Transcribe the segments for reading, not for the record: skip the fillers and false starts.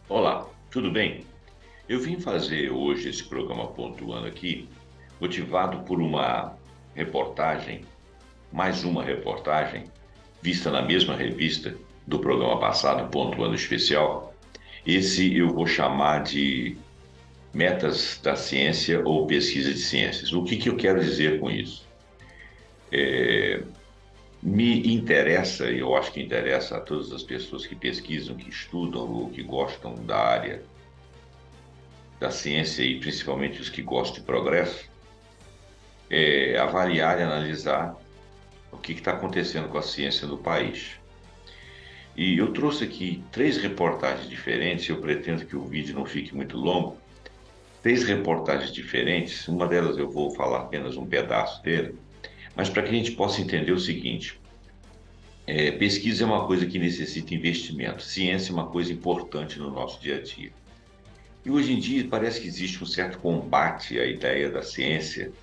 Olá, tudo bem? Eu vim fazer hoje esse programa pontuando aqui, motivado por uma reportagem, mais uma reportagem, vista na mesma revista do programa passado, Pontuando Especial. Esse eu vou chamar de Metas da Ciência ou Pesquisa de Ciências. O que eu quero dizer com isso? Me interessa, e eu acho que interessa a todas as pessoas que pesquisam, que estudam ou que gostam da área da ciência e principalmente os que gostam de progresso, avaliar e analisar o que está acontecendo com a ciência no país. E eu trouxe aqui três reportagens diferentes, eu pretendo que o vídeo não fique muito longo. Três reportagens diferentes, uma delas eu vou falar apenas um pedaço dele, mas para que a gente possa entender o seguinte: pesquisa é uma coisa que necessita investimento, ciência é uma coisa importante no nosso dia a dia. E hoje em dia parece que existe um certo combate à ideia da ciência.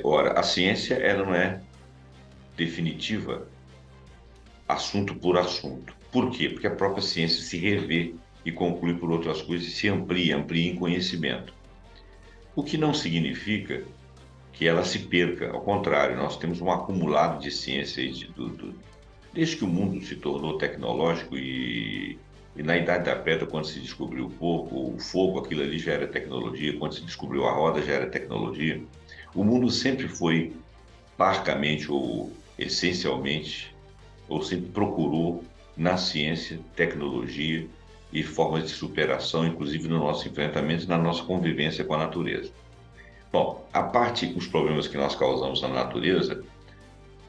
Ora, a ciência ela não é definitiva assunto por assunto. Por quê? Porque a própria ciência se revê e conclui por outras coisas e se amplia em conhecimento. O que não significa que ela se perca, ao contrário, nós temos um acumulado de ciência desde que o mundo se tornou tecnológico e na Idade da Pedra, quando se descobriu o fogo, aquilo ali já era tecnologia, quando se descobriu a roda, já era tecnologia. O mundo sempre foi, parcamente ou essencialmente, ou sempre procurou na ciência, tecnologia e formas de superação, inclusive no nosso enfrentamento e na nossa convivência com a natureza. Bom, a parte os problemas que nós causamos na natureza,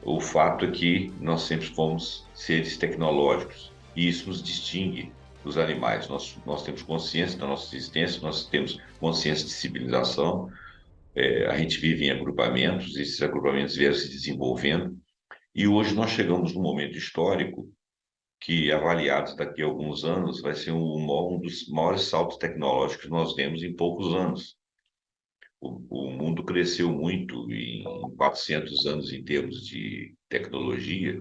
o fato é que nós sempre fomos seres tecnológicos e isso nos distingue dos animais. Nós temos consciência da nossa existência, nós temos consciência de civilização, a gente vive em agrupamentos, esses agrupamentos vieram se desenvolvendo e hoje nós chegamos num momento histórico que, avaliados daqui a alguns anos, vai ser um dos maiores saltos tecnológicos que nós temos em poucos anos. O mundo cresceu muito em 400 anos em termos de tecnologia,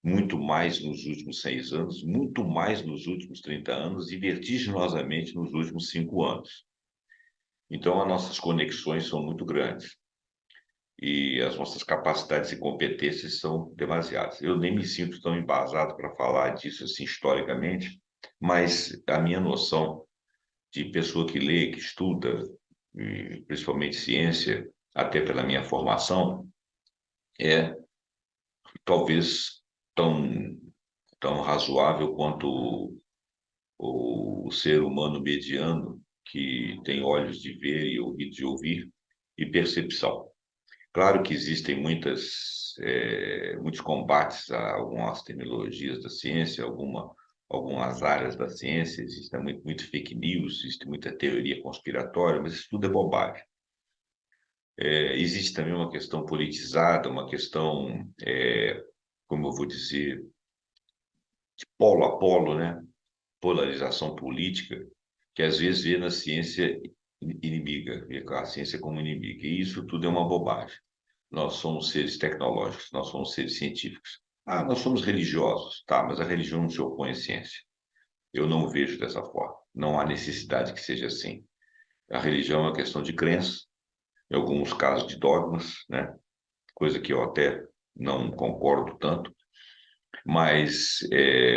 muito mais nos últimos 6 anos, muito mais nos últimos 30 anos e vertiginosamente nos últimos 5 anos. Então, as nossas conexões são muito grandes e as nossas capacidades e competências são demasiadas. Eu nem me sinto tão embasado para falar disso assim historicamente, mas a minha noção de pessoa que lê, que estuda, e principalmente ciência, até pela minha formação, é talvez tão, tão razoável quanto o ser humano mediano, que tem olhos de ver e ouvidos de ouvir, e percepção. Claro que existem muitos combates a algumas terminologias da ciência, algumas áreas da ciência, existe muito fake news, existe muita teoria conspiratória, mas isso tudo é bobagem. Existe também uma questão politizada, uma questão, como eu vou dizer, de polo a polo, né? Polarização política, que às vezes vê na ciência inimiga, vê a ciência como inimiga. E isso tudo é uma bobagem. Nós somos seres tecnológicos, nós somos seres científicos. Ah, nós somos religiosos, tá, mas a religião não se opõe à ciência. Eu não vejo dessa forma. Não há necessidade que seja assim. A religião é uma questão de crença, em alguns casos de dogmas, né? Coisa que eu até não concordo tanto, mas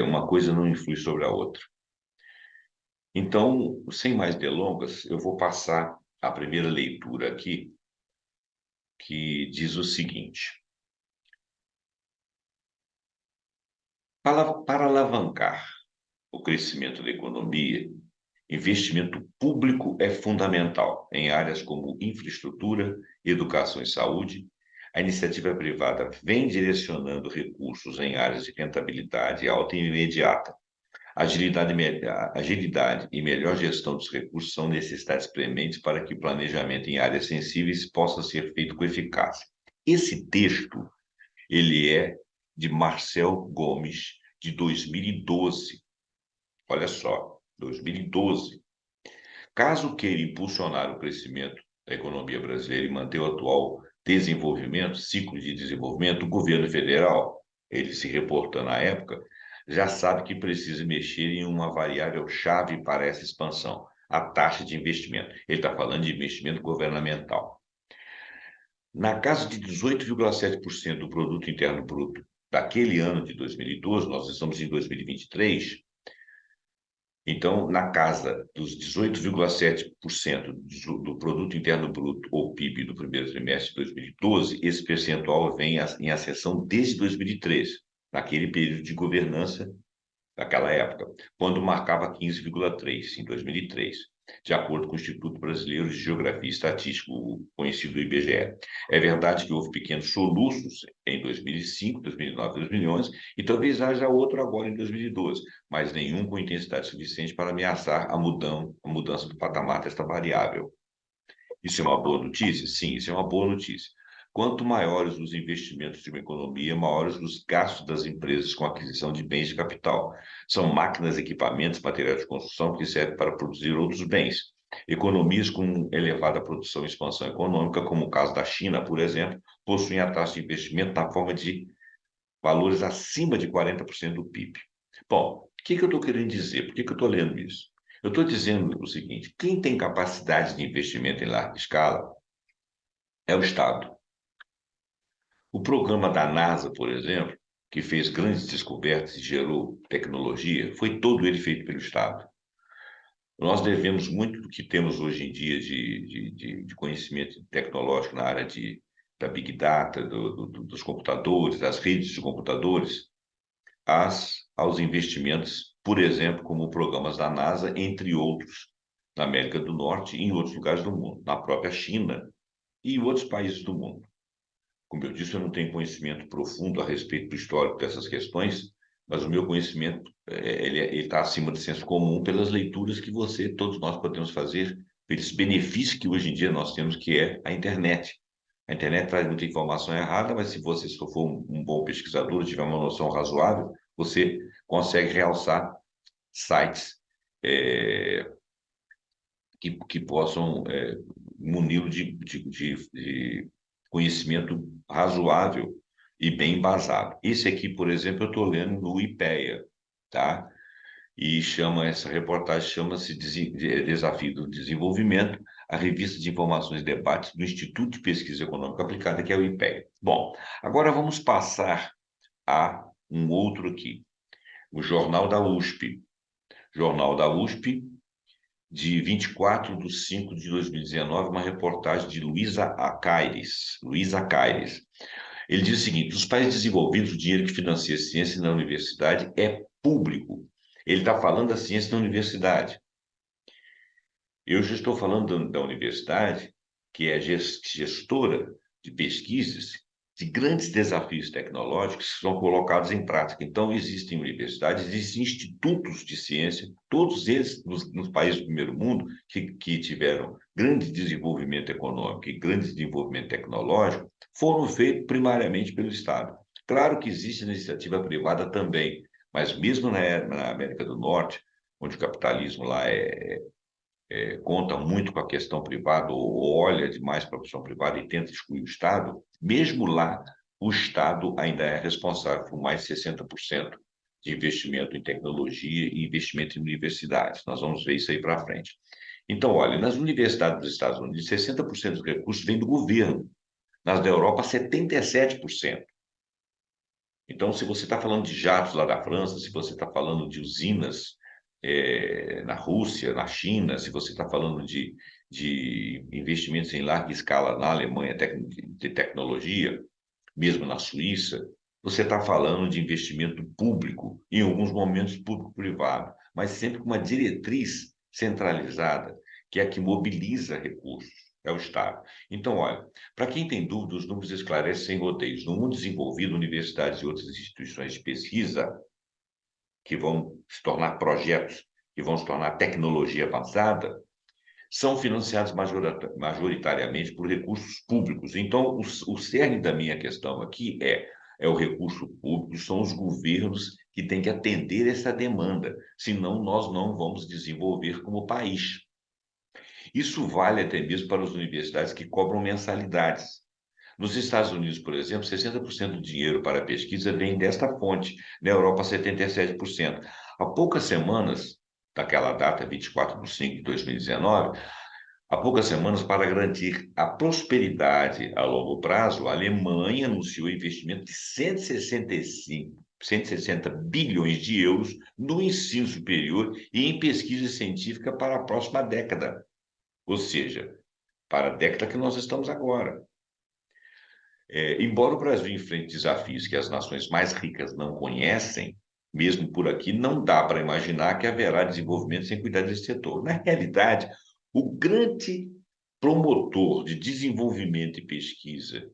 uma coisa não influi sobre a outra. Então, sem mais delongas, eu vou passar a primeira leitura aqui, que diz o seguinte: para alavancar o crescimento da economia, investimento público é fundamental em áreas como infraestrutura, educação e saúde. A iniciativa privada vem direcionando recursos em áreas de rentabilidade alta e imediata. Agilidade e melhor gestão dos recursos são necessidades prementes para que o planejamento em áreas sensíveis possa ser feito com eficácia. Esse texto, ele é de Marcel Gomes, de 2012. Olha só, 2012. Caso queira impulsionar o crescimento da economia brasileira e manter o atual desenvolvimento, ciclo de desenvolvimento, o governo federal, ele se reportando à época, já sabe que precisa mexer em uma variável chave para essa expansão, a taxa de investimento. Ele está falando de investimento governamental. Na casa de 18,7% do produto interno bruto daquele ano de 2012, nós estamos em 2023, então, na casa dos 18,7% do produto interno bruto, ou PIB, do primeiro trimestre de 2012, esse percentual vem em ascensão desde 2013, naquele período de governança daquela época, quando marcava 15,3% em 2003, de acordo com o Instituto Brasileiro de Geografia e Estatística, o conhecido IBGE. É verdade que houve pequenos soluços em 2005, 2009, 2011, e talvez haja outro agora em 2012, mas nenhum com intensidade suficiente para ameaçar a mudança do patamar desta variável. Isso é uma boa notícia? Sim, isso é uma boa notícia. Quanto maiores os investimentos de uma economia, maiores os gastos das empresas com aquisição de bens de capital. São máquinas, equipamentos, materiais de construção que servem para produzir outros bens. Economias com elevada produção e expansão econômica, como o caso da China, por exemplo, possuem a taxa de investimento na forma de valores acima de 40% do PIB. Bom, o que eu estou querendo dizer? Por que eu estou lendo isso? Eu estou dizendo o seguinte: quem tem capacidade de investimento em larga escala é o Estado. O programa da NASA, por exemplo, que fez grandes descobertas e gerou tecnologia, foi todo ele feito pelo Estado. Nós devemos muito do que temos hoje em dia de conhecimento tecnológico na área da Big Data, dos computadores, das redes de computadores, aos investimentos, por exemplo, como programas da NASA, entre outros, na América do Norte e em outros lugares do mundo, na própria China e em outros países do mundo. Como eu disse, eu não tenho conhecimento profundo a respeito do histórico dessas questões, mas o meu conhecimento ele está acima do senso comum pelas leituras que todos nós podemos fazer, pelos benefícios que hoje em dia nós temos, que é a internet. A internet traz muita informação errada, mas se você só for um bom pesquisador, tiver uma noção razoável, você consegue realçar sites é, que possam muni-lo de conhecimento razoável e bem embasado. Esse aqui, por exemplo, eu estou lendo no IPEA, tá? E essa reportagem chama-se Desafio do Desenvolvimento, a revista de informações e debates do Instituto de Pesquisa Econômica Aplicada, que é o IPEA. Bom, agora vamos passar a um outro aqui, o Jornal da USP. Jornal da USP, de 24 de 5 de 2019, uma reportagem de Luísa Acaires. Luísa Acaires. Ele diz o seguinte: nos países desenvolvidos, o dinheiro que financia a ciência na universidade é público. Ele está falando da ciência na universidade. Eu já estou falando da universidade, que é gestora de pesquisas, de grandes desafios tecnológicos que são colocados em prática. Então, existem universidades, existem institutos de ciência, todos eles nos países do primeiro mundo, que tiveram grande desenvolvimento econômico e grande desenvolvimento tecnológico, foram feitos primariamente pelo Estado. Claro que existe iniciativa privada também, mas mesmo na América do Norte, onde o capitalismo lá conta muito com a questão privada ou olha demais para a questão privada e tenta excluir o Estado, mesmo lá, o Estado ainda é responsável por mais de 60% de investimento em tecnologia e investimento em universidades. Nós vamos ver isso aí para frente. Então, olha, nas universidades dos Estados Unidos, 60% dos recursos vêm do governo. Nas da Europa, 77%. Então, se você está falando de jatos lá da França, se você está falando de usinas na Rússia, na China, se você está falando de investimentos em larga escala na Alemanha de tecnologia, mesmo na Suíça, você está falando de investimento público, em alguns momentos público-privado, mas sempre com uma diretriz centralizada, que é a que mobiliza recursos, é o Estado. Então, olha, para quem tem dúvida, os números esclarecem sem rodeios. No mundo desenvolvido, universidades e outras instituições de pesquisa que vão se tornar projetos, que vão se tornar tecnologia avançada, são financiados majoritariamente por recursos públicos. Então, o cerne da minha questão aqui é o recurso público, são os governos que têm que atender essa demanda, senão nós não vamos desenvolver como país. Isso vale até mesmo para as universidades que cobram mensalidades. Nos Estados Unidos, por exemplo, 60% do dinheiro para a pesquisa vem desta fonte, na Europa, 77%. Há poucas semanas, daquela data, 24/5/2019, há poucas semanas, para garantir a prosperidade a longo prazo, a Alemanha anunciou investimento de 160 bilhões de euros no ensino superior e em pesquisa científica para a próxima década, ou seja, para a década que nós estamos agora. Embora o Brasil enfrente desafios que as nações mais ricas não conhecem, mesmo por aqui, não dá para imaginar que haverá desenvolvimento sem cuidar desse setor. Na realidade, o grande promotor de desenvolvimento e pesquisa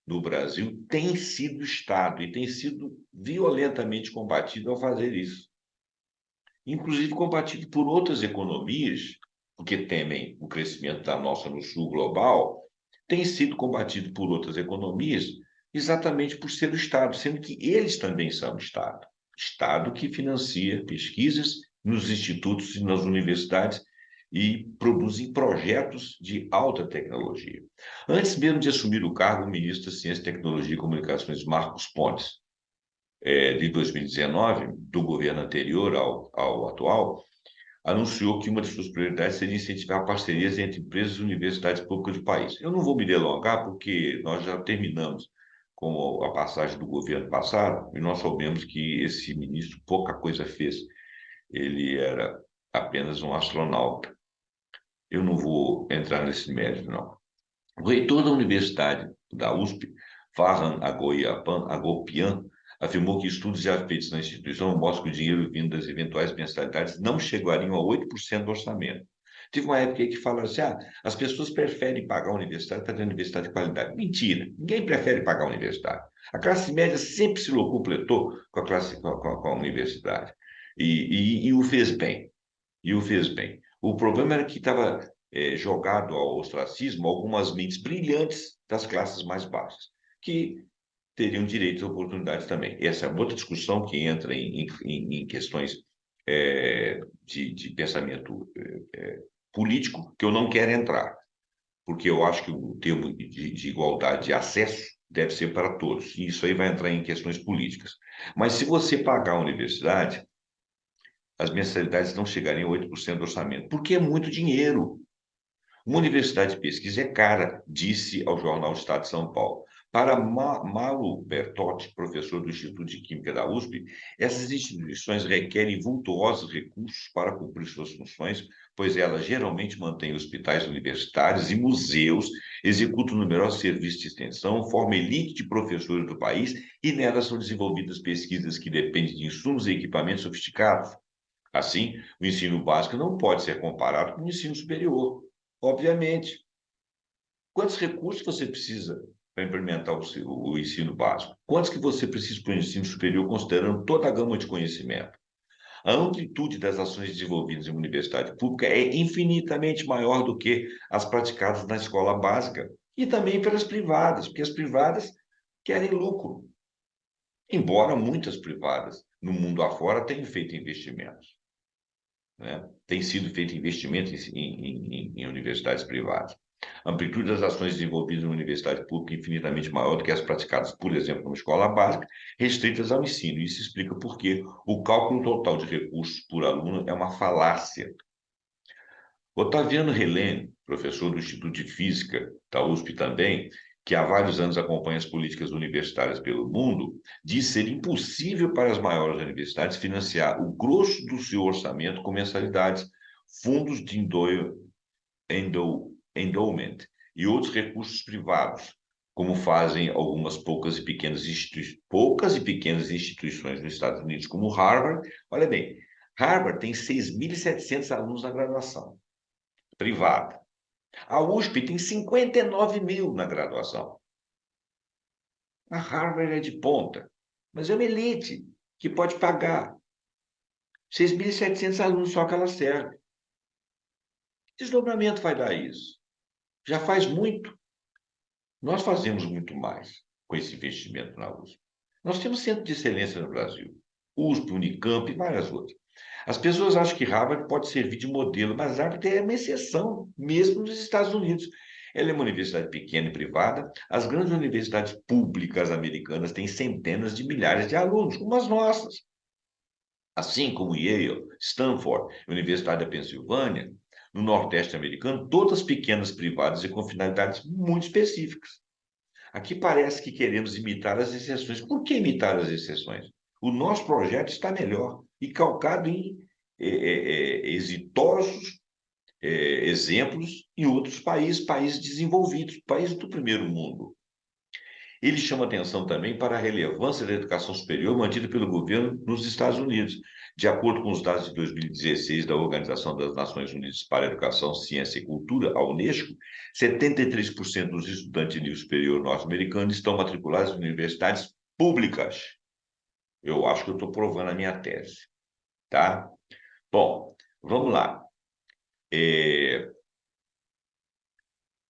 no Brasil tem sido o Estado e tem sido violentamente combatido ao fazer isso. Inclusive combatido por outras economias, porque temem o crescimento da nossa no sul global, tem sido combatido por outras economias exatamente por ser o Estado, sendo que eles também são o Estado. Estado que financia pesquisas nos institutos e nas universidades e produzem projetos de alta tecnologia. Antes mesmo de assumir o cargo, o ministro da Ciência, Tecnologia e Comunicações, Marcos Pontes, de 2019, do governo anterior ao atual, anunciou que uma de suas prioridades seria incentivar parcerias entre empresas e universidades públicas do país. Eu não vou me delongar, porque nós já terminamos com a passagem do governo passado e nós soubemos que esse ministro pouca coisa fez. Ele era apenas um astronauta. Eu não vou entrar nesse mérito, não. O reitor da Universidade da USP, Farhan Agopian, afirmou que estudos já feitos na instituição mostram que o dinheiro vindo das eventuais mensalidades não chegariam a 8% do orçamento. Teve uma época aí que falaram assim, as pessoas preferem pagar a universidade para ter uma universidade de qualidade. Mentira, ninguém prefere pagar a universidade. A classe média sempre se locupletou com a universidade. E o fez bem. E o fez bem. O problema era que estava jogado ao ostracismo algumas mentes brilhantes das classes mais baixas, que teriam direito a oportunidades também. Essa é outra discussão que entra em questões de pensamento político, que eu não quero entrar, porque eu acho que o termo de igualdade de acesso deve ser para todos, e isso aí vai entrar em questões políticas. Mas se você pagar a universidade, as mensalidades não chegariam a 8% do orçamento, porque é muito dinheiro. Uma universidade de pesquisa é cara, disse ao jornal Estado de São Paulo. Para Mauro Bertotti, professor do Instituto de Química da USP, essas instituições requerem vultuosos recursos para cumprir suas funções, pois elas geralmente mantêm hospitais universitários e museus, executam numerosos serviços de extensão, formam elite de professores do país e nelas são desenvolvidas pesquisas que dependem de insumos e equipamentos sofisticados. Assim, o ensino básico não pode ser comparado com o ensino superior. Obviamente. Quantos recursos você precisa para implementar o ensino básico? Quantos que você precisa para o ensino superior, considerando toda a gama de conhecimento? A amplitude das ações desenvolvidas em uma universidade pública é infinitamente maior do que as praticadas na escola básica e também pelas privadas, porque as privadas querem lucro, embora muitas privadas no mundo afora tenham feito investimentos, né? Tem sido feito investimentos em universidades privadas. A amplitude das ações desenvolvidas na universidade pública é infinitamente maior do que as praticadas, por exemplo, numa escola básica, restritas ao ensino. Isso explica por que o cálculo total de recursos por aluno é uma falácia. Otaviano Helene, professor do Instituto de Física da USP também, que há vários anos acompanha as políticas universitárias pelo mundo, diz ser impossível para as maiores universidades financiar o grosso do seu orçamento com mensalidades, fundos de endowment e outros recursos privados, como fazem algumas poucas e pequenas instituições nos Estados Unidos, como Harvard. Olha bem, Harvard tem 6.700 alunos na graduação privada. A USP tem 59 mil na graduação. A Harvard é de ponta, mas é uma elite que pode pagar 6.700 alunos só que ela serve. Que desdobramento vai dar isso? Já faz muito. Nós fazemos muito mais com esse investimento na USP. Nós temos centro de excelência no Brasil. USP, Unicamp e várias outras. As pessoas acham que Harvard pode servir de modelo, mas Harvard é uma exceção, mesmo nos Estados Unidos. Ela é uma universidade pequena e privada. As grandes universidades públicas americanas têm centenas de milhares de alunos, como as nossas. Assim como Yale, Stanford, Universidade da Pensilvânia, no Nordeste americano, todas pequenas, privadas e com finalidades muito específicas. Aqui parece que queremos imitar as exceções. Por que imitar as exceções? O nosso projeto está melhor e calcado em exitosos exemplos em outros países, países desenvolvidos, países do primeiro mundo. Ele chama atenção também para a relevância da educação superior mantida pelo governo nos Estados Unidos. De acordo com os dados de 2016 da Organização das Nações Unidas para a Educação, Ciência e Cultura, a Unesco, 73% dos estudantes de nível superior norte-americanos estão matriculados em universidades públicas. Eu acho que eu estou provando a minha tese, tá? Bom, vamos lá.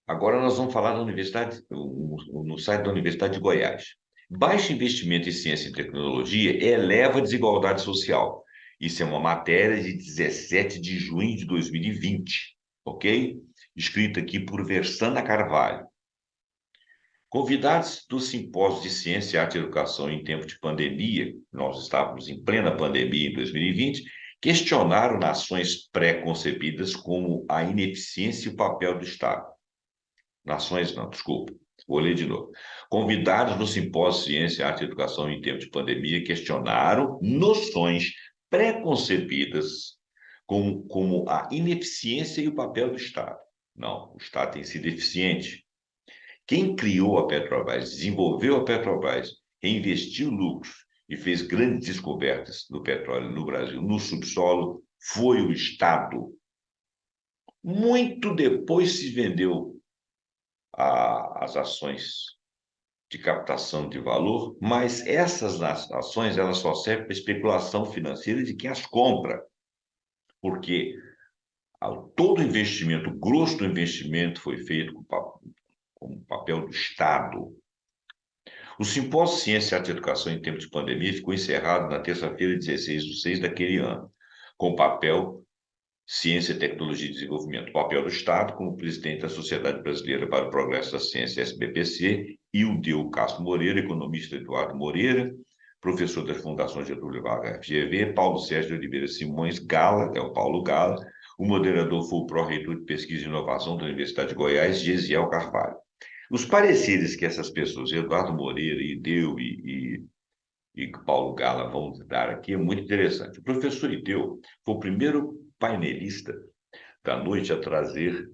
Agora nós vamos falar da universidade, no site da Universidade de Goiás. Baixo investimento em ciência e tecnologia eleva a desigualdade social. Isso é uma matéria de 17 de junho de 2020, ok? Escrita aqui por Versana Carvalho. Convidados do Simpósio de Ciência, Arte e Educação em tempo de pandemia, nós estávamos em plena pandemia em 2020, questionaram nações pré-concebidas como a ineficiência e o papel do Estado. Nações não, desculpa. Vou ler de novo. Convidados no Simpósio Ciência, Arte e Educação em Tempo de Pandemia questionaram noções pré-concebidas como a ineficiência e o papel do Estado. Não, o Estado tem sido eficiente. Quem criou a Petrobras, desenvolveu a Petrobras, reinvestiu lucros e fez grandes descobertas do petróleo no Brasil, no subsolo, foi o Estado. Muito depois se vendeu as ações de captação de valor, mas essas ações elas só servem para especulação financeira de quem as compra, porque todo investimento, o grosso do investimento foi feito com o papel do Estado. O Simpósio Ciência, Arte e Educação em Tempo de Pandemia ficou encerrado na terça-feira, 16/6 daquele ano, com o papel Ciência, Tecnologia e Desenvolvimento, o papel do Estado como presidente da Sociedade Brasileira para o Progresso da Ciência, SBPC, e o Deu Castro Moreira, economista Eduardo Moreira, professor das Fundações Getúlio Vargas, FGV, Paulo Sérgio de Oliveira Simões Gala, é o Paulo Gala, o moderador foi o pró-reitor de Pesquisa e Inovação da Universidade de Goiás, Gesiel Carvalho. Os pareceres que essas pessoas, Eduardo Moreira, Ideu e Paulo Gala vão dar aqui é muito interessante. O professor Ideu foi o primeiro painelista da noite a trazer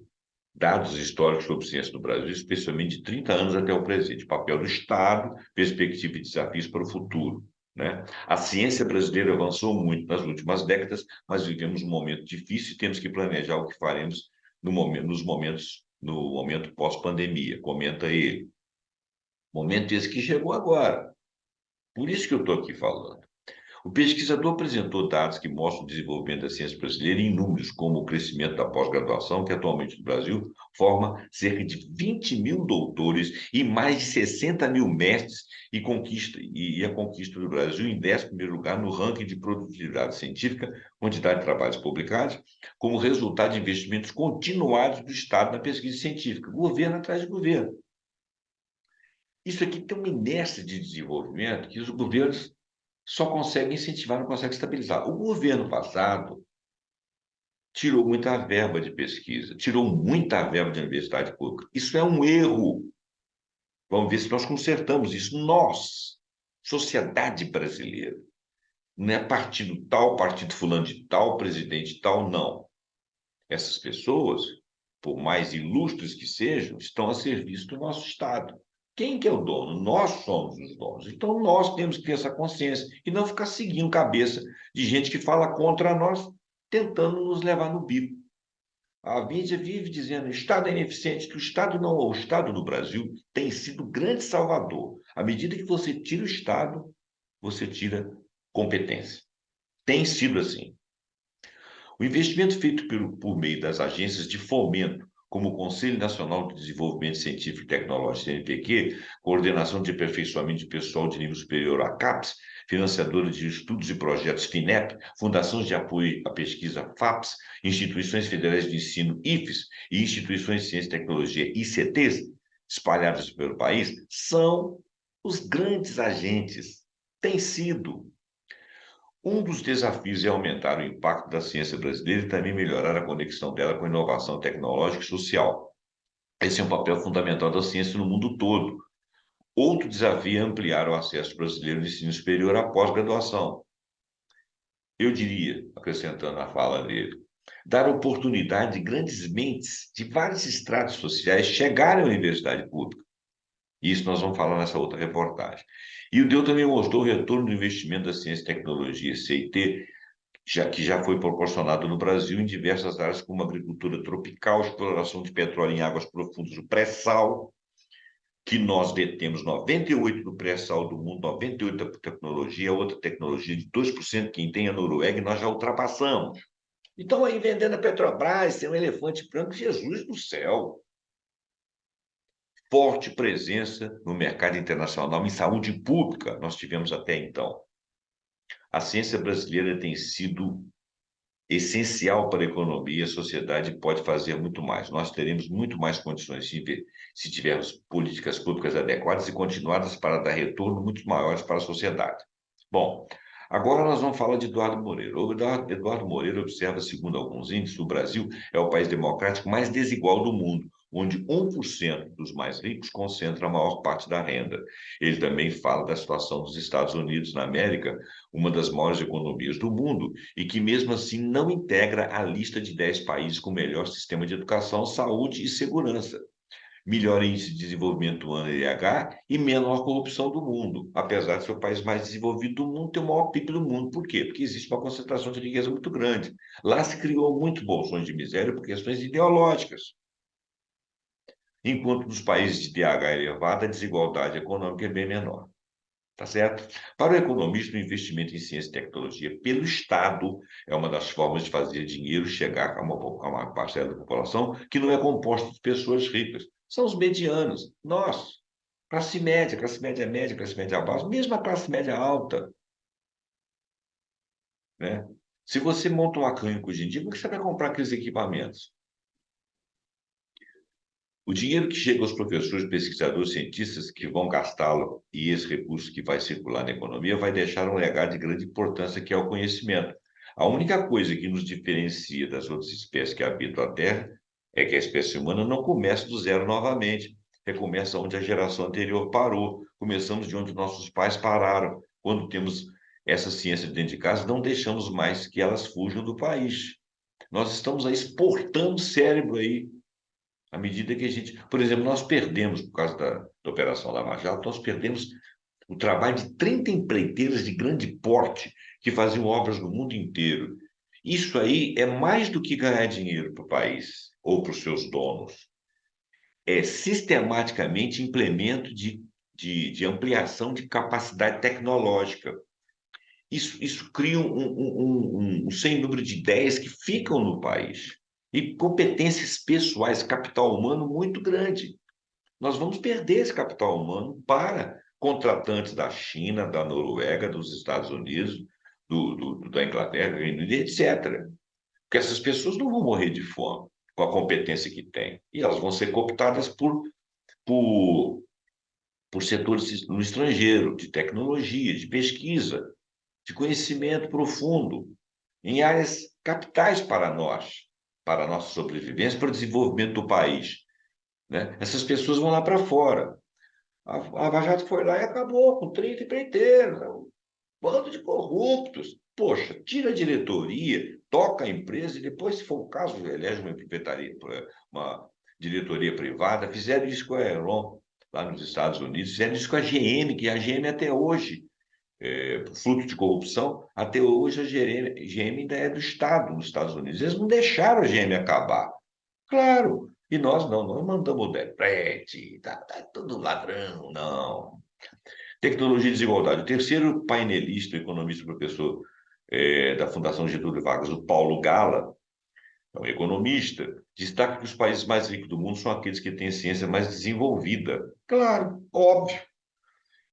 dados históricos sobre ciência no Brasil, especialmente de 30 anos até o presente, papel do Estado, perspectiva e desafios para o futuro. Né? A ciência brasileira avançou muito nas últimas décadas, mas vivemos um momento difícil e temos que planejar o que faremos no momento pós-pandemia, comenta ele. Momento esse que chegou agora. Por isso que eu estou aqui falando. O pesquisador apresentou dados que mostram o desenvolvimento da ciência brasileira em números, como o crescimento da pós-graduação, que atualmente no Brasil forma cerca de 20 mil doutores e mais de 60 mil mestres, e a conquista do Brasil em 11º lugar no ranking de produtividade científica, quantidade de trabalhos publicados, como resultado de investimentos continuados do Estado na pesquisa científica, governo atrás de governo. Isso aqui tem uma inércia de desenvolvimento que os governos só conseguem incentivar, não conseguem estabilizar. O governo passado tirou muita verba de pesquisa, tirou muita verba de universidade pública. Isso é um erro. Vamos ver se nós consertamos isso. Nós, sociedade brasileira, não é partido tal, partido fulano de tal, presidente tal, não. Essas pessoas, por mais ilustres que sejam, estão a serviço do nosso Estado. Quem que é o dono? Nós somos os donos. Então, nós temos que ter essa consciência e não ficar seguindo cabeça de gente que fala contra nós, tentando nos levar no bico. A mídia vive dizendo que o Estado é ineficiente, que o Estado não, o Estado do Brasil tem sido grande salvador. À medida que você tira o Estado, você tira competência. Tem sido assim. O investimento feito por meio das agências de fomento, como o Conselho Nacional de Desenvolvimento Científico e Tecnológico, CNPq, Coordenação de Aperfeiçoamento de Pessoal de Nível Superior, a CAPES, financiadora de estudos e projetos FINEP, fundações de apoio à pesquisa FAPES, instituições federais de ensino IFES e instituições de ciência e tecnologia ICTs, espalhadas pelo país, são os grandes agentes. Tem sido. Um dos desafios é aumentar o impacto da ciência brasileira e também melhorar a conexão dela com a inovação tecnológica e social. Esse é um papel fundamental da ciência no mundo todo. Outro desafio é ampliar o acesso brasileiro ao ensino superior à pós-graduação. Eu diria, acrescentando a fala dele, dar oportunidade de grandes mentes de vários estratos sociais chegarem à universidade pública. Isso nós vamos falar nessa outra reportagem. E o Deu também mostrou o retorno do investimento da ciência e tecnologia, CIT, que já foi proporcionado no Brasil em diversas áreas, como agricultura tropical, exploração de petróleo em águas profundas, o pré-sal, que nós detemos 98% do pré-sal do mundo, 98% da tecnologia, outra tecnologia de 2%, quem tem a Noruega, e nós já ultrapassamos. Então, aí vendendo a Petrobras, tem um elefante branco, Jesus do céu. Forte presença no mercado internacional em saúde pública, nós tivemos até então. A ciência brasileira tem sido essencial para a economia e a sociedade pode fazer muito mais. Nós teremos muito mais condições se tivermos políticas públicas adequadas e continuadas para dar retorno muito maiores para a sociedade. Bom, agora nós vamos falar de Eduardo Moreira. O Eduardo Moreira observa, segundo alguns índices, o Brasil é o país democrático mais desigual do mundo, onde 1% dos mais ricos concentra a maior parte da renda. Ele também fala da situação dos Estados Unidos na América, uma das maiores economias do mundo, e que mesmo assim não integra a lista de 10 países com melhor sistema de educação, saúde e segurança, melhor índice de desenvolvimento humano IDH e menor corrupção do mundo, apesar de ser o país mais desenvolvido do mundo, ter o maior PIB do mundo. Por quê? Porque existe uma concentração de riqueza muito grande. Lá se criou muito bolsões de miséria por questões ideológicas. Enquanto nos países de DH elevado, a desigualdade econômica é bem menor. Tá certo? Para o economista, o investimento em ciência e tecnologia pelo Estado é uma das formas de fazer dinheiro chegar a uma parcela da população que não é composta de pessoas ricas. São os medianos, nós, classe média média, classe média baixa, mesmo a classe média alta, né? Se você monta uma clínica hoje em dia, como é que você vai comprar aqueles equipamentos? O dinheiro que chega aos professores, pesquisadores, cientistas que vão gastá-lo e esse recurso que vai circular na economia vai deixar um legado de grande importância que é o conhecimento. A única coisa que nos diferencia das outras espécies que habitam a Terra é que a espécie humana não começa do zero novamente, recomeça onde a geração anterior parou. Começamos de onde nossos pais pararam. Quando temos essa ciência dentro de casa, não deixamos mais que elas fujam do país. Nós estamos aí exportando cérebro aí à medida que a gente, por exemplo, nós perdemos, por causa da Operação Lava Jato, nós perdemos o trabalho de 30 empreiteiras de grande porte que faziam obras no mundo inteiro. Isso aí é mais do que ganhar dinheiro para o país ou para os seus donos. É sistematicamente implemento de ampliação de capacidade tecnológica. Isso cria um sem número de ideias que ficam no país. E competências pessoais, capital humano muito grande. Nós vamos perder esse capital humano para contratantes da China, da Noruega, dos Estados Unidos, da Inglaterra, etc. Porque essas pessoas não vão morrer de fome com a competência que têm. E elas vão ser cooptadas por, por setores no estrangeiro, de tecnologia, de pesquisa, de conhecimento profundo, em áreas capitais para nós, para a nossa sobrevivência, para o desenvolvimento do país, né? Essas pessoas vão lá para fora. A Lava Jato foi lá e acabou com 30 empreiteiros, um bando de corruptos. Poxa, tira a diretoria, toca a empresa e depois, se for o caso, elege uma proprietaria, uma diretoria privada. Fizeram isso com a Enron, lá nos Estados Unidos, fizeram isso com a GM, que a GM até hoje fruto de corrupção, até hoje a GM ainda é do Estado nos Estados Unidos. Eles não deixaram a GM acabar. Claro, e nós não, nós mandamos o Deprete, tá tudo ladrão, não. Tecnologia e desigualdade. O terceiro painelista, economista, professor da Fundação Getúlio Vargas, o Paulo Gala, é um economista, destaca que os países mais ricos do mundo são aqueles que têm ciência mais desenvolvida. Claro, óbvio,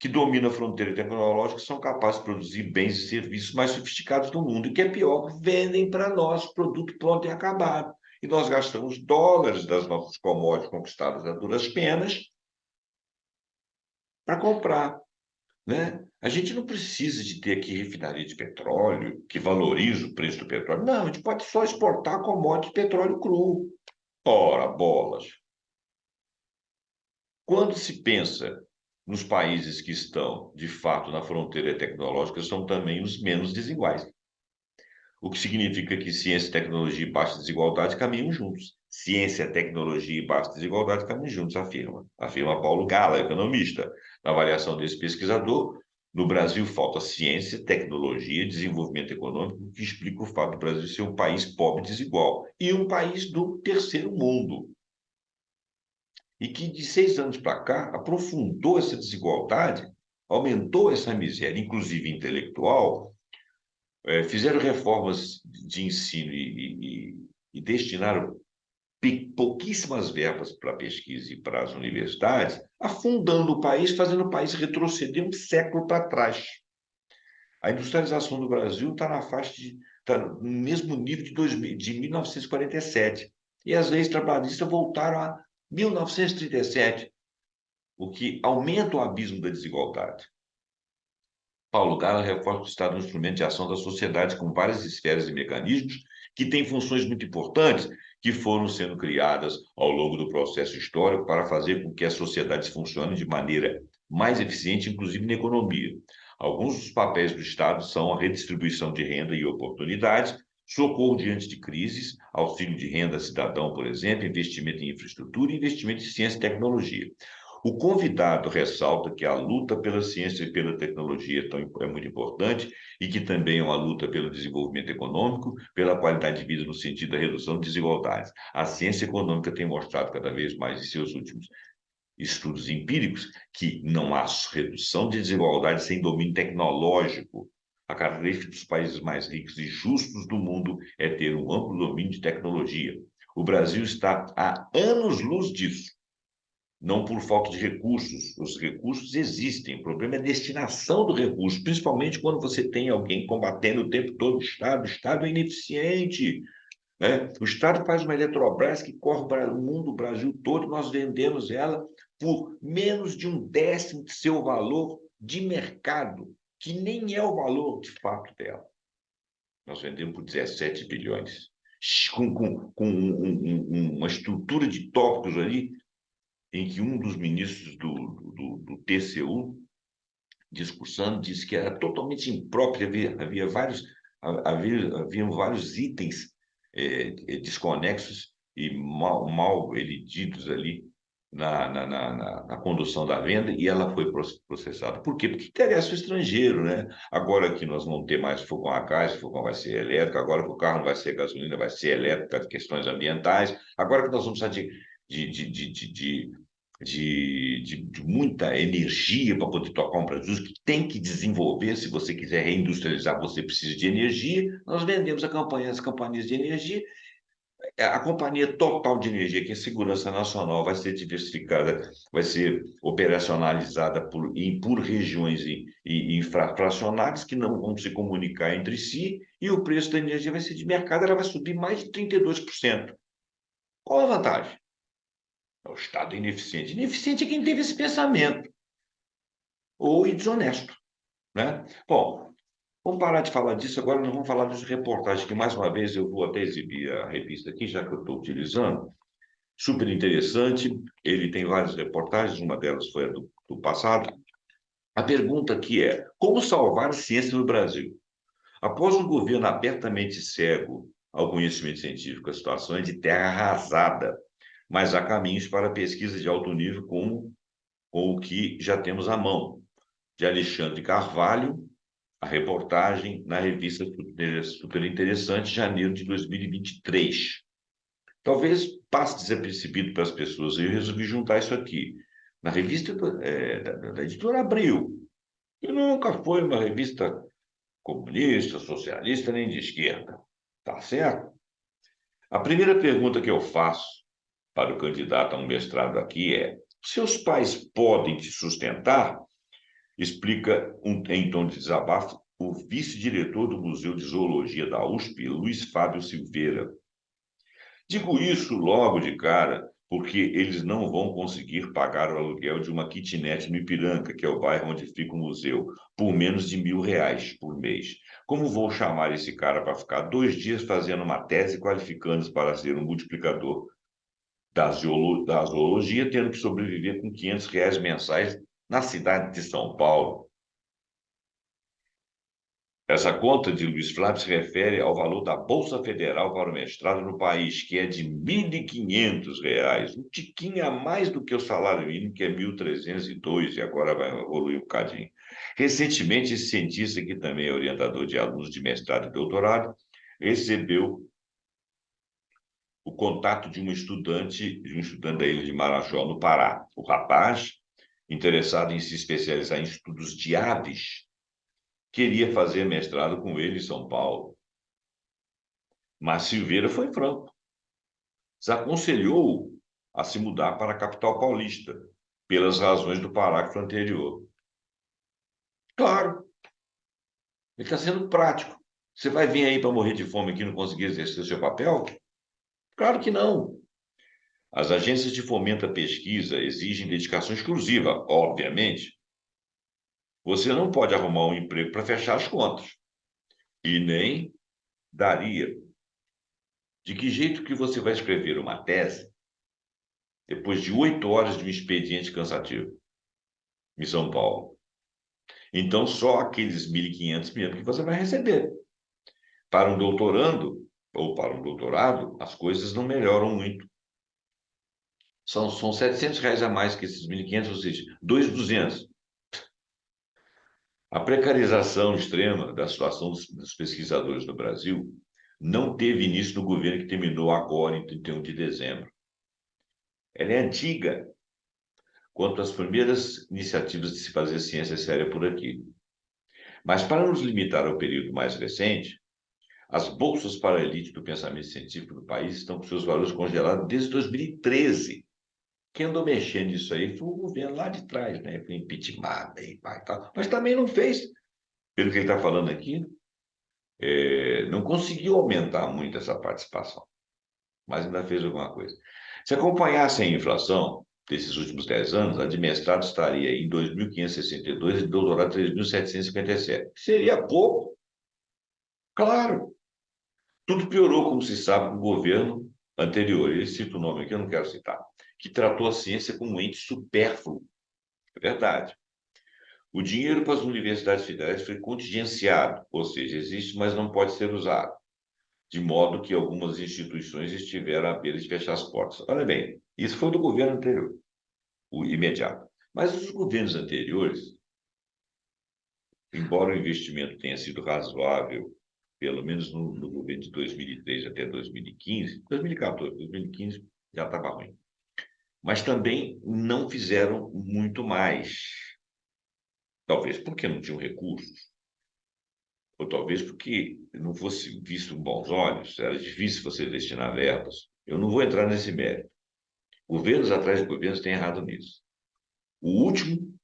que dominam a fronteira tecnológica, são capazes de produzir bens e serviços mais sofisticados do mundo, e que é pior, vendem para nós produto pronto e acabado. E nós gastamos dólares das nossas commodities conquistadas a duras penas para comprar, né? A gente não precisa de ter aqui refinaria de petróleo que valoriza o preço do petróleo. Não, a gente pode só exportar commodities de petróleo cru. Ora, bolas. Quando se pensa nos países que estão, de fato, na fronteira tecnológica, são também os menos desiguais. O que significa que ciência, tecnologia e baixa desigualdade caminham juntos. Ciência, tecnologia e baixa desigualdade caminham juntos, afirma Paulo Gala, economista. Na avaliação desse pesquisador, no Brasil falta ciência, tecnologia e desenvolvimento econômico, o que explica o fato do Brasil ser um país pobre e desigual e um país do terceiro mundo. E que de 6 anos para cá aprofundou essa desigualdade, aumentou essa miséria, inclusive intelectual, fizeram reformas de ensino e destinaram pouquíssimas verbas para a pesquisa e para as universidades, afundando o país, fazendo o país retroceder um século para trás. A industrialização do Brasil está na faixa está no mesmo nível de 1947. E as leis trabalhistas voltaram a 1937, o que aumenta o abismo da desigualdade. Paulo Gala reforça que o Estado é um instrumento de ação da sociedade com várias esferas e mecanismos que têm funções muito importantes que foram sendo criadas ao longo do processo histórico para fazer com que as sociedades funcionem de maneira mais eficiente, inclusive na economia. Alguns dos papéis do Estado são a redistribuição de renda e oportunidades, socorro diante de crises, auxílio de renda a cidadão, por exemplo, investimento em infraestrutura e investimento em ciência e tecnologia. O convidado ressalta que a luta pela ciência e pela tecnologia é muito importante e que também é uma luta pelo desenvolvimento econômico, pela qualidade de vida no sentido da redução de desigualdades. A ciência econômica tem mostrado cada vez mais em seus últimos estudos empíricos que não há redução de desigualdade sem domínio tecnológico. A característica dos países mais ricos e justos do mundo é ter um amplo domínio de tecnologia. O Brasil está há anos-luz disso. Não por falta de recursos. Os recursos existem. O problema é a destinação do recurso, principalmente quando você tem alguém combatendo o tempo todo o Estado. O Estado é ineficiente, né? O Estado faz uma Eletrobras que corre o mundo, o Brasil todo, nós vendemos ela por menos de 1/10 de seu valor de mercado, que nem é o valor de fato dela. Nós vendemos por 17 bilhões, com uma estrutura de tópicos ali em que um dos ministros do TCU, discursando, disse que era totalmente impróprio, haviam vários itens desconexos e mal elididos ali na condução da venda, e ela foi processada. Por quê? Porque interessa o estrangeiro, né? Agora que nós vamos ter mais fogão a gás, o fogão vai ser elétrico, agora que o carro não vai ser gasolina, vai ser elétrico, por questões ambientais, agora que nós vamos precisar de, de, de, de, de de muita energia para poder tocar um produto que tem que desenvolver. Se você quiser reindustrializar, você precisa de energia. Nós vendemos as companhias de energia. A companhia total de energia, que é Segurança Nacional, vai ser diversificada, vai ser operacionalizada por regiões e fracionárias que não vão se comunicar entre si, e o preço da energia vai ser de mercado, ela vai subir mais de 32%. Qual a vantagem? É o Estado ineficiente. Ineficiente é quem teve esse pensamento, ou desonesto, né? Bom, vamos parar de falar disso, agora nós vamos falar das reportagens, que mais uma vez eu vou até exibir a revista aqui, já que eu estou utilizando. Super interessante, ele tem várias reportagens, uma delas foi a do passado. A pergunta aqui é: como salvar a ciência no Brasil? Após um governo abertamente cego ao conhecimento científico, a situação é de terra arrasada, mas há caminhos para pesquisa de alto nível, como com o que já temos à mão, de Alexandre Carvalho, a reportagem na revista Super Interessante, janeiro de 2023. Talvez passe desapercebido para as pessoas, eu resolvi juntar isso aqui. Na revista da editora Abril, que nunca foi uma revista comunista, socialista, nem de esquerda, tá certo? A primeira pergunta que eu faço para o candidato a um mestrado aqui é: seus pais podem te sustentar? Explica em tom de desabafo o vice-diretor do Museu de Zoologia da USP, Luiz Fábio Silveira. Digo isso logo de cara, porque eles não vão conseguir pagar o aluguel de uma kitnet no Ipiranga, que é o bairro onde fica o museu, por menos de R$ 1.000 por mês. Como vou chamar esse cara para ficar 2 dias fazendo uma tese qualificando para ser um multiplicador da zoologia, tendo que sobreviver com R$ 500 mensais na cidade de São Paulo? Essa conta de Luiz Flávio se refere ao valor da Bolsa Federal para o mestrado no país, que é de R$ 1.500, um tiquinho a mais do que o salário mínimo, que é 1.302, e agora vai evoluir um bocadinho. Recentemente, esse cientista, que também é orientador de alunos de mestrado e doutorado, recebeu o contato de um estudante da ilha de Marajó, no Pará. O rapaz, interessado em se especializar em estudos de aves, queria fazer mestrado com ele em São Paulo. Mas Silveira foi franco. Desaconselhou a se mudar para a capital paulista, pelas razões do parágrafo anterior. Claro, ele está sendo prático. Você vai vir aí para morrer de fome aqui e não conseguir exercer o seu papel? Claro que não. As agências de fomento à pesquisa exigem dedicação exclusiva, obviamente. Você não pode arrumar um emprego para fechar as contas. E nem daria. De que jeito que você vai escrever uma tese depois de 8 horas de um expediente cansativo em São Paulo? Então, só aqueles 1.500 mesmo que você vai receber. Para um doutorando ou para um doutorado, as coisas não melhoram muito. São R$ 700 a mais que esses 1.500, ou seja, 2.200. A precarização extrema da situação dos pesquisadores no Brasil não teve início no governo que terminou agora, em 31 de dezembro. Ela é antiga quanto às primeiras iniciativas de se fazer ciência séria por aqui. Mas, para nos limitar ao período mais recente, as bolsas para a elite do pensamento científico do país estão com seus valores congelados desde 2013. Quem andou mexendo nisso aí foi o governo lá de trás, né? Foi impeachment e tal. Mas também não fez, pelo que ele está falando aqui, não conseguiu aumentar muito essa participação, mas ainda fez alguma coisa. Se acompanhasse a inflação desses últimos 10 anos, a de mestrado estaria em 2.562 e doutorado 3.757. Seria pouco, claro. Tudo piorou, como se sabe, com o governo anterior. Ele cita o nome aqui, eu não quero citar, que tratou a ciência como um ente supérfluo. É verdade. O dinheiro para as universidades federais foi contingenciado, ou seja, existe, mas não pode ser usado, de modo que algumas instituições estiveram à beira de fechar as portas. Olha bem, isso foi do governo anterior, o imediato. Mas os governos anteriores, embora o investimento tenha sido razoável, pelo menos no governo de 2003 até 2015, 2014, 2015 já estava ruim, mas também não fizeram muito mais. Talvez porque não tinham recursos, ou talvez porque não fosse visto com bons olhos, era difícil você destinar verbas. Eu não vou entrar nesse mérito. Governos atrás de governos têm errado nisso. O último,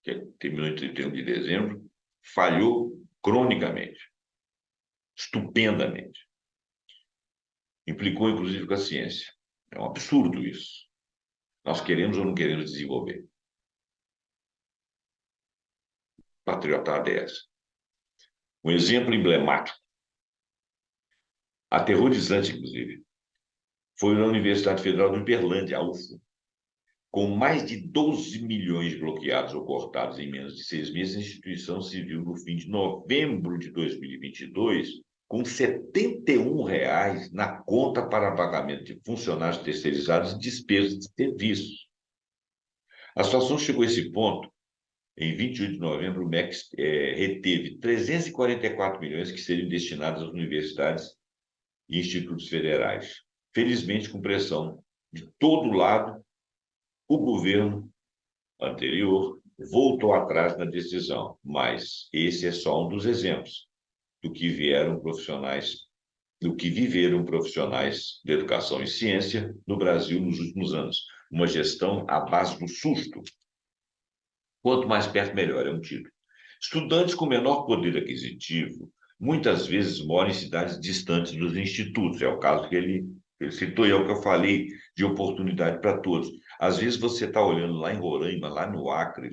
que terminou em 31 de dezembro, falhou cronicamente, estupendamente. Implicou, inclusive, com a ciência. É um absurdo isso. Nós queremos ou não queremos desenvolver. Patriotada é essa. Um exemplo emblemático, aterrorizante, inclusive, foi na Universidade Federal de Uberlândia, a UFO. Com mais de 12 milhões bloqueados ou cortados em menos de 6 meses, a instituição se viu no fim de novembro de 2022 com R$ 71 na conta para pagamento de funcionários terceirizados e despesas de serviços. A situação chegou a esse ponto. Em 28 de novembro, o MEC reteve 344 milhões que seriam destinados às universidades e institutos federais. Felizmente, com pressão de todo lado, o governo anterior voltou atrás na decisão, mas esse é só um dos exemplos do que vieram profissionais do que viveram profissionais de educação e ciência no Brasil nos últimos anos. Uma gestão à base do susto. Quanto mais perto, melhor, é um título. Estudantes com menor poder aquisitivo muitas vezes moram em cidades distantes dos institutos. É o caso que ele citou, e é o que eu falei de oportunidade para todos. Às vezes você está olhando lá em Roraima, lá no Acre,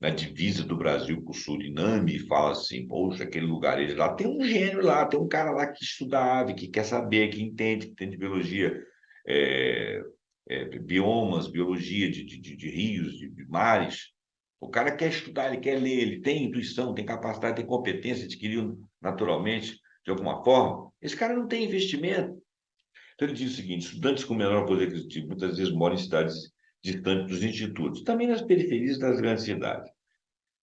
na divisa do Brasil com o Suriname, e fala assim, poxa, aquele lugar lá tem um gênio lá, tem um cara lá que estuda ave, que quer saber, que entende biologia, é, biomas, biologia de rios, de mares. O cara quer estudar, ele quer ler, ele tem intuição, tem capacidade, tem competência, adquiriu naturalmente, de alguma forma. Esse cara não tem investimento. Então ele diz o seguinte: estudantes com menor poder aquisitivo muitas vezes moram em cidades distantes dos institutos, também nas periferias das grandes cidades.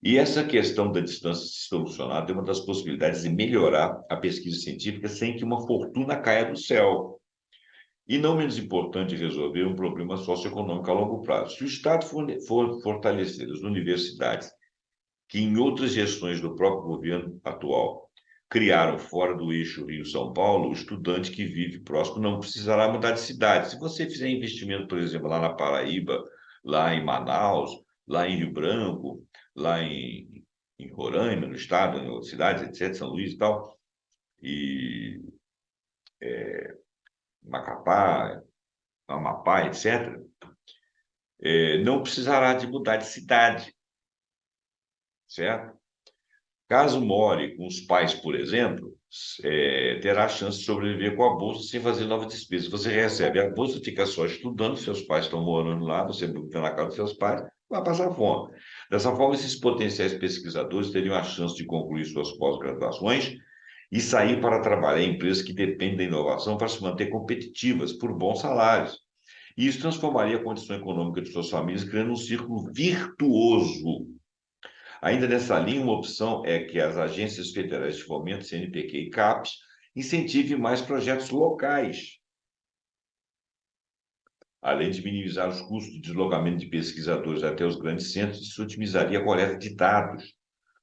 E essa questão da distância se solucionar é uma das possibilidades de melhorar a pesquisa científica sem que uma fortuna caia do céu. E não menos importante, resolver um problema socioeconômico a longo prazo. Se o Estado for fortalecer as universidades que em outras gestões do próprio governo atual criaram fora do eixo Rio-São Paulo, o estudante que vive próximo não precisará mudar de cidade. Se você fizer investimento, por exemplo, lá na Paraíba, lá em Manaus, lá em Rio Branco, lá em Roraima, no estado, em outras cidades, etc., São Luís e tal, e Macapá, Amapá, etc., não precisará de mudar de cidade, certo? Caso more com os pais, por exemplo, terá a chance de sobreviver com a bolsa sem fazer novas despesas. Você recebe a bolsa, fica só estudando, seus pais estão morando lá, você vive na casa dos seus pais, vai passar fome. Dessa forma, esses potenciais pesquisadores teriam a chance de concluir suas pós-graduações e sair para trabalhar em empresas que dependem da inovação para se manter competitivas por bons salários. E isso transformaria a condição econômica de suas famílias, criando um círculo virtuoso. Ainda nessa linha, uma opção é que as agências federais de fomento, CNPq e CAPES, incentivem mais projetos locais, além de minimizar os custos de deslocamento de pesquisadores até os grandes centros, isso otimizaria a coleta de dados.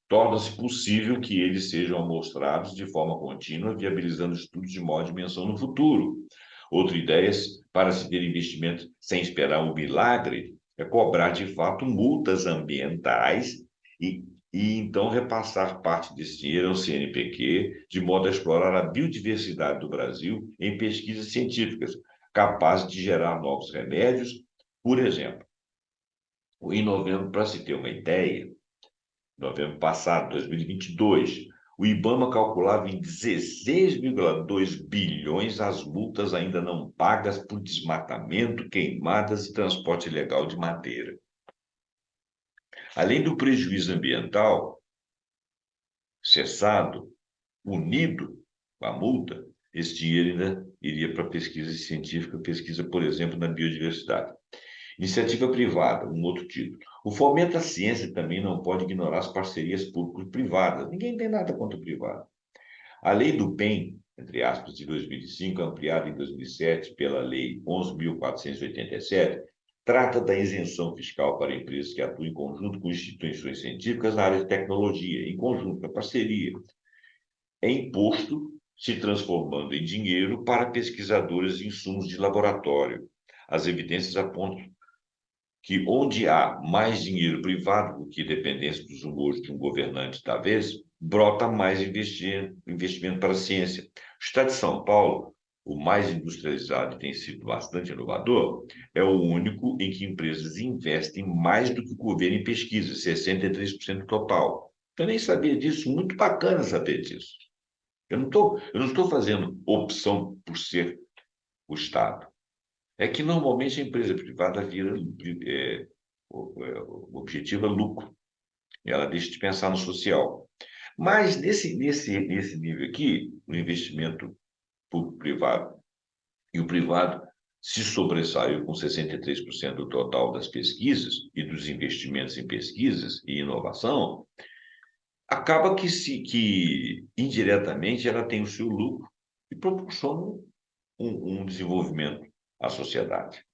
Torna-se possível que eles sejam amostrados de forma contínua, viabilizando estudos de maior dimensão no futuro. Outra ideia, para se ter investimento sem esperar um milagre, é cobrar de fato multas ambientais e, e então repassar parte desse dinheiro ao CNPq, de modo a explorar a biodiversidade do Brasil em pesquisas científicas, capazes de gerar novos remédios. Por exemplo, em novembro, para se ter uma ideia, novembro passado, 2022, o IBAMA calculava em 16,2 bilhões as multas ainda não pagas por desmatamento, queimadas e transporte ilegal de madeira. Além do prejuízo ambiental cessado, unido com a multa, esse dinheiro ainda iria para pesquisa científica, pesquisa, por exemplo, na biodiversidade. Iniciativa privada, um outro título. O fomento à ciência também não pode ignorar as parcerias público-privadas. Ninguém tem nada contra o privado. A lei do bem, entre aspas, de 2005, ampliada em 2007 pela Lei 11.487, trata da isenção fiscal para empresas que atuam em conjunto com instituições científicas na área de tecnologia, em conjunto, na parceria. É imposto se transformando em dinheiro para pesquisadores de insumos de laboratório. As evidências apontam que onde há mais dinheiro privado do que dependência dos humores de um governante da vez, brota mais investimento para a ciência. O Estado de São Paulo, o mais industrializado e tem sido bastante inovador, é o único em que empresas investem mais do que o governo em pesquisa, 63% total. Eu nem sabia disso, muito bacana saber disso. Eu não estou fazendo opção por ser o Estado. É que normalmente a empresa privada vira, o objetivo é lucro, e ela deixa de pensar no social. Mas nesse nível aqui, o investimento público-privado e o privado se sobressaiu com 63% do total das pesquisas e dos investimentos em pesquisas e inovação, acaba que indiretamente ela tem o seu lucro e proporciona um desenvolvimento à sociedade,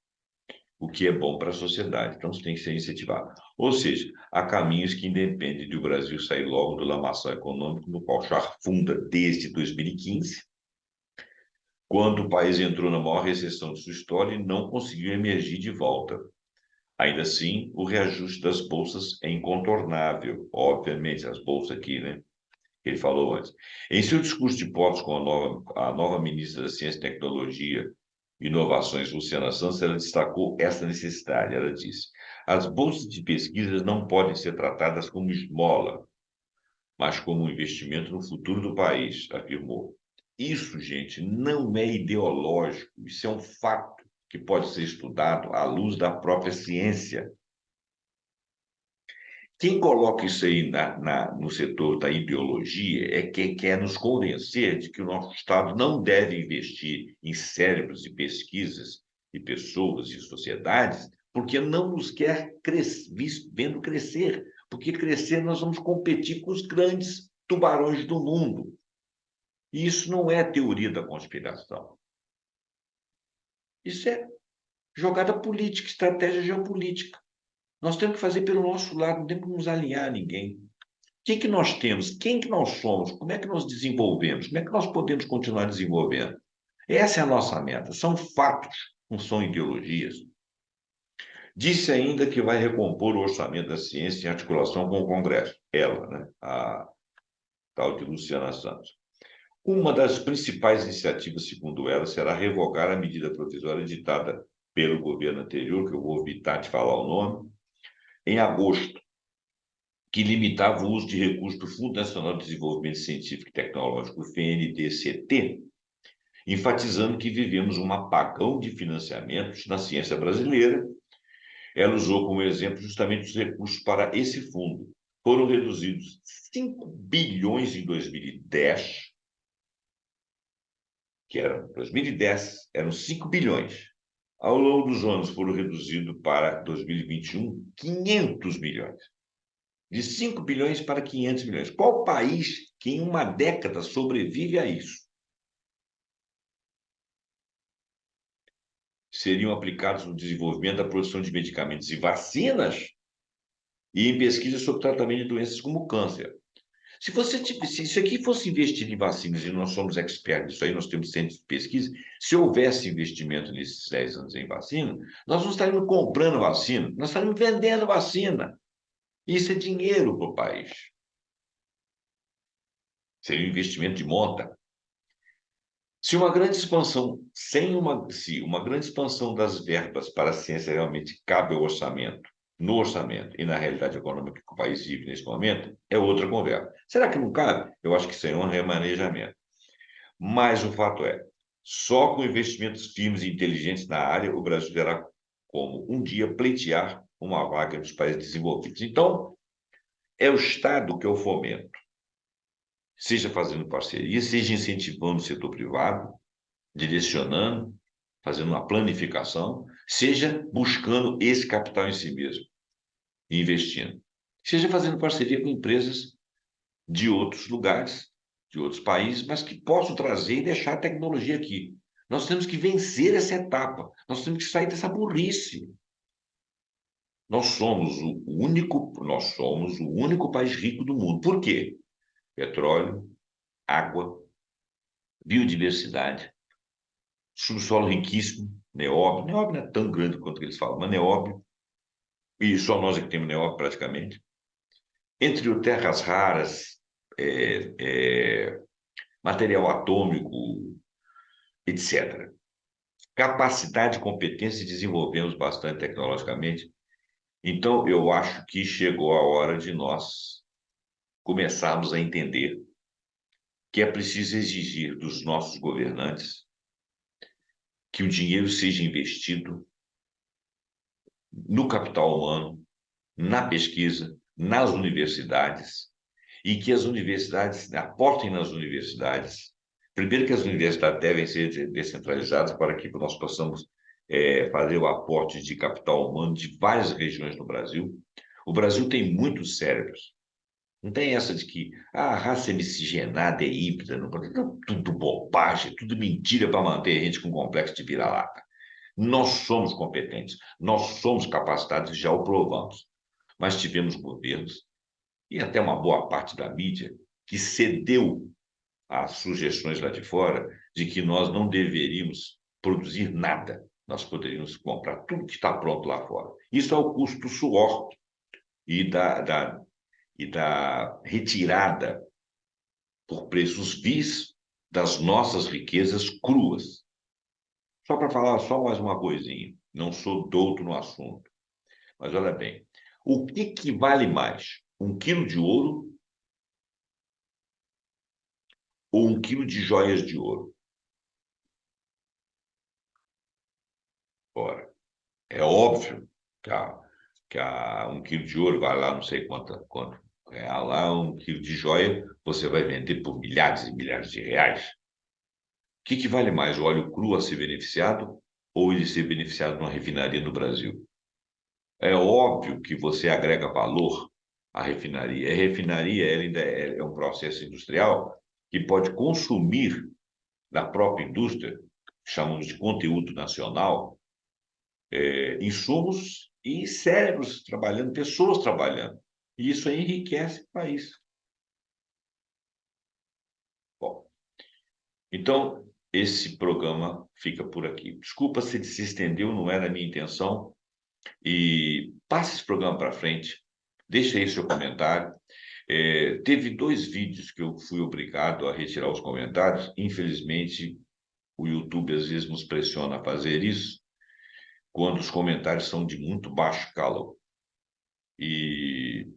o que é bom para a sociedade. Então, isso tem que ser incentivado. Ou seja, há caminhos que independem do Brasil sair logo do lamaçal econômico no qual já afunda desde 2015, quando o país entrou na maior recessão de sua história e não conseguiu emergir de volta. Ainda assim, o reajuste das bolsas é incontornável, obviamente, as bolsas aqui, né? Que ele falou antes. Em seu discurso de posse com a nova ministra da Ciência, Tecnologia e Inovações, Luciana Santos, ela destacou essa necessidade. Ela disse: as bolsas de pesquisa não podem ser tratadas como esmola, mas como um investimento no futuro do país, afirmou. Isso, gente, não é ideológico, isso é um fato que pode ser estudado à luz da própria ciência. Quem coloca isso aí no setor da ideologia é quem quer nos convencer de que o nosso Estado não deve investir em cérebros e pesquisas e pessoas e sociedades, porque não nos quer vendo crescer. Porque crescer nós vamos competir com os grandes tubarões do mundo. E isso não é teoria da conspiração. Isso é jogada política, estratégia geopolítica. Nós temos que fazer pelo nosso lado, não temos que nos alinhar a ninguém. Que nós temos? Quem que nós somos? Como é que nós desenvolvemos? Como é que nós podemos continuar desenvolvendo? Essa é a nossa meta. São fatos, não são ideologias. Disse ainda que vai recompor o orçamento da ciência em articulação com o Congresso. Ela, né? A tal de Luciana Santos. Uma das principais iniciativas, segundo ela, será revogar a medida provisória editada pelo governo anterior, que eu vou evitar de falar o nome, em agosto, que limitava o uso de recursos do Fundo Nacional de Desenvolvimento Científico e Tecnológico, FNDCT, enfatizando que vivemos um apagão de financiamentos na ciência brasileira. Ela usou como exemplo justamente os recursos para esse fundo. Foram reduzidos 5 bilhões em 2010, que era 2010, eram 5 bilhões. Ao longo dos anos foram reduzidos para 2021, 500 milhões. De 5 bilhões para 500 milhões. Qual país que em uma década sobrevive a isso? Seriam aplicados no desenvolvimento da produção de medicamentos e vacinas e em pesquisas sobre tratamento de doenças como câncer. Se isso aqui fosse investido em vacinas, e nós somos expertos nisso aí, nós temos centros de pesquisa, se houvesse investimento nesses 10 anos em vacina, nós não estaríamos comprando vacina, nós estaríamos vendendo vacina. Isso é dinheiro para o país. Seria um investimento de monta. Se uma grande expansão, se uma grande expansão das verbas para a ciência realmente cabe ao orçamento, no orçamento e na realidade econômica que o país vive nesse momento, é outra conversa. Será que não cabe? Eu acho que isso é um remanejamento. Mas o fato é, só com investimentos firmes e inteligentes na área, o Brasil terá como um dia pleitear uma vaga nos países desenvolvidos. Então, é o Estado que eu fomento, seja fazendo parceria, seja incentivando o setor privado, direcionando, fazendo uma planificação, seja buscando esse capital em si mesmo e investindo. Seja fazendo parceria com empresas de outros lugares, de outros países, mas que possam trazer e deixar a tecnologia aqui. Nós temos que vencer essa etapa. Nós temos que sair dessa burrice. Nós somos o único país rico do mundo. Por quê? Petróleo, água, biodiversidade, subsolo riquíssimo, nióbio. Nióbio não é tão grande quanto eles falam, mas nióbio, e só nós é que temos nióbio praticamente. Entre o terras raras, é, é, material atômico, etc. Capacidade e competência desenvolvemos bastante tecnologicamente. Então, eu acho que chegou a hora de nós começarmos a entender que é preciso exigir dos nossos governantes que o dinheiro seja investido no capital humano, na pesquisa, nas universidades, e que as universidades aportem nas universidades. Primeiro que as universidades devem ser descentralizadas para que nós possamos fazer o aporte de capital humano de várias regiões no Brasil. O Brasil tem muitos cérebros. Não tem essa de que a raça é miscigenada, é híbrida, não, tudo bobagem, tudo mentira para manter a gente com complexo de vira-lata. Nós somos competentes, nós somos capacitados e já o provamos. Mas tivemos governos, e até uma boa parte da mídia, que cedeu as sugestões lá de fora de que nós não deveríamos produzir nada. Nós poderíamos comprar tudo que está pronto lá fora. Isso é o custo do suor e da retirada por preços vis das nossas riquezas cruas. Só para falar só mais uma coisinha, não sou douto no assunto, mas olha bem, o que vale mais? 1 quilo de ouro ou 1 quilo de joias de ouro? Ora, é óbvio que 1 quilo de ouro vai lá, não sei quanto real lá, 1 quilo de joia, você vai vender por milhares e milhares de reais. O que vale mais, o óleo cru a ser beneficiado ou ele ser beneficiado numa refinaria no Brasil? É óbvio que você agrega valor à refinaria. A refinaria ela ainda é um processo industrial que pode consumir da própria indústria, chamamos de conteúdo nacional, insumos e cérebros trabalhando, pessoas trabalhando. E isso aí enriquece o país. Bom, então, esse programa fica por aqui. Desculpa se ele se estendeu, não era a minha intenção. E passe esse programa para frente, deixe aí seu comentário. Teve 2 vídeos que eu fui obrigado a retirar os comentários. Infelizmente, o YouTube às vezes nos pressiona a fazer isso, quando os comentários são de muito baixo calor. E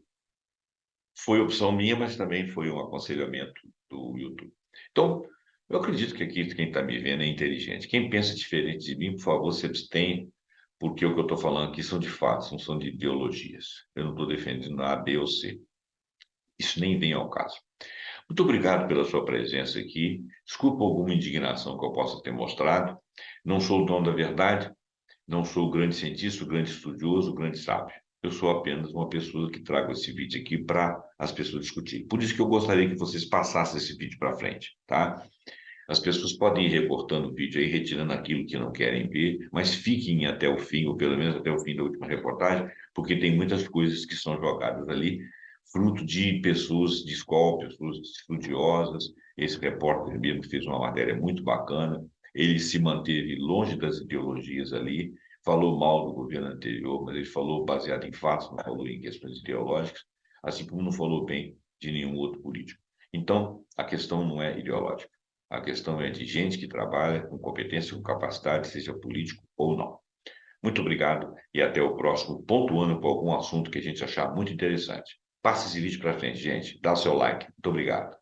foi opção minha, mas também foi um aconselhamento do YouTube. Então, eu acredito que aqui quem está me vendo é inteligente. Quem pensa diferente de mim, por favor, se abstenha, porque o que eu estou falando aqui são de fatos, não são de ideologias. Eu não estou defendendo A, B ou C. Isso nem vem ao caso. Muito obrigado pela sua presença aqui. Desculpa alguma indignação que eu possa ter mostrado. Não sou o dono da verdade, não sou o grande cientista, o grande estudioso, o grande sábio. Eu sou apenas uma pessoa que trago esse vídeo aqui para as pessoas discutirem. Por isso que eu gostaria que vocês passassem esse vídeo para frente, tá? As pessoas podem ir recortando o vídeo aí, retirando aquilo que não querem ver, mas fiquem até o fim, ou pelo menos até o fim da última reportagem, porque tem muitas coisas que são jogadas ali, fruto de pessoas de escola, pessoas estudiosas. Esse repórter mesmo fez uma matéria muito bacana, ele se manteve longe das ideologias ali, falou mal do governo anterior, mas ele falou baseado em fatos, não falou em questões ideológicas, assim como não falou bem de nenhum outro político. Então, a questão não é ideológica. A questão é de gente que trabalha com competência, com capacidade, seja político ou não. Muito obrigado e até o próximo, pontuando por algum assunto que a gente achar muito interessante. Passe esse vídeo para frente, gente. Dá o seu like. Muito obrigado.